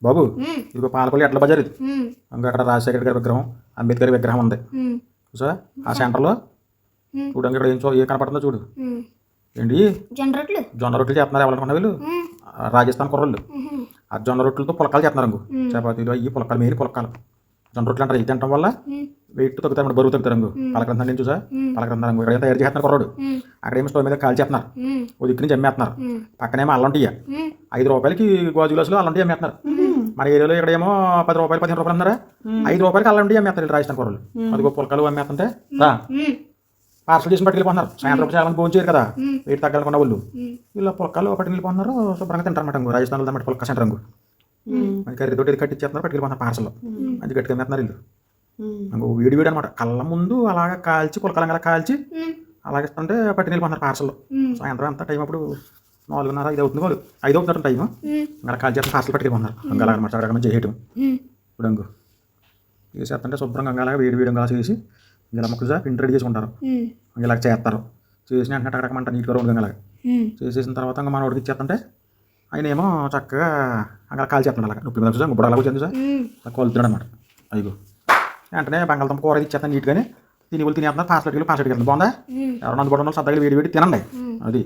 బాబు ఇదిగో పాలపల్లి ఎట్ల బజార్ ఇది. ఇంకా అక్కడ రాజశేఖర్ గారి విగ్రహం, అంబేద్కర్ విగ్రహం ఉంది చూసా. ఆ సెంటర్లో చూడండి, ఇక్కడ ఏం ఏ కనపడుతుందో చూడు. ఏంటి జొన్న రొట్టెలు చేస్తున్నారు ఎవరనుకున్నా వీళ్ళు, రాజస్థాన్ కుర్రోళ్ళు. ఆ జొన్న రొట్టెలతో పులకాలు చేస్తున్నారు. ఇంకో చపాతీలు ఈ పులకాలు, మెయిన్ పులకాలు. జొన్న రొట్టెలు అంటారు. ఇది తినడం వల్ల వెయిట్ తగ్గుతారు, బరువు తగ్గుతారు. ఇంకో పలకరంతా నేను చూసా, పలకరంతా ఇక్కడ ఏం తయారు చేస్తున్నారు కుర్రోడు. అక్కడేమో స్టవ్ మీద కాల్ చేస్తున్నారు, ఓ దిక్కు నుంచి అమ్మేస్తున్నారు. పక్కనేమో అల్లం టీ 5 రూపాయలకి గాజు గ్లాసులు అల్లం టీ అమ్మేస్తున్నారు. మన ఏరియాలో ఇక్కడేమో 10 రూపాయలు 15 రూపాయలు అన్నారా, 5 రూపాయలకి అల్లం టీ అమ్మేస్తారు రాజస్థాన్ కుర్రోళ్ళు. అదిగో పులకాలు అమ్మేస్తుంటే రా పార్సల్ చేసి పట్టుకెళ్ళిపోతున్నారు. సాయంత్రం చాలా మంది భోజనం చేయరు కదా, వెయిట్ తగ్గాలనుకున్న వాళ్ళు ఇలా పులకాలు పట్టుకెళ్ళిపోతున్నారు. శుభ్రంగా తింటారన్నమాట. రాజస్థాన్లో తగ్గట్టు పులక సెంటర్ రంగు కర్రీతోటి ఇది కట్టించేస్తున్నారు, పట్టుకెళ్ళిపోతున్నారు పార్సల్లో. అది గట్టిగా అమ్మేస్తున్నారు వీళ్ళు. ఇంకో వేడి వేడి అనమాట. కళ్ళ ముందు అలాగా కాల్చి పులకాలు అలా కాల్చి అలాగే ఇస్తుంటే పట్టుకెళ్ళిపోతున్నారు పార్సల్లో. సాయంత్రం అంతా టైం అప్పుడు 4:30 5 అవుతుంది, 5 అవుతున్నట్టు టైం. అలా కాల్ చేస్తే పార్సల్ పట్టుకెళ్ళిపోతున్నారు. అంగలా అనమాట. అక్కడ చేయటం ఇప్పుడు అంగు చేసేస్తుంటే శుభ్రంగా అంగలాగా వేడి వేడి అంగలా చేసి ఇలా మొక్కజా పిండి రెడీ చేసుకుంటారు. ఇలా చేస్తారు. చేసిన వెంటనే అక్కడమంట నీట్గా రౌండ్ గంగలాగా చేసేసిన తర్వాత ఇంకా మన వాడికి ఇచ్చేస్తుంటే ఆయన ఏమో చక్కగా అక్కడ కాల్ చేస్తున్నాడు. అలాగా నొప్పి మీద చూసా, ఇప్పుడు అలా వచ్చింది సార్, అలా కొలుతున్నాడు అనమాట. అయ్యో వెంటనే బంగాళదుంప కూర ఇచ్చేస్తాను నీట్గానే. తిని వాళ్ళు తినేస్తున్నారు. పార్సల్కి వెళ్ళి పార్సల్కి వెళ్తుంది. బాగుందా? ఎవరన్నా అందుబాటులో సద్దగా వేడి వేడి తినండి. అది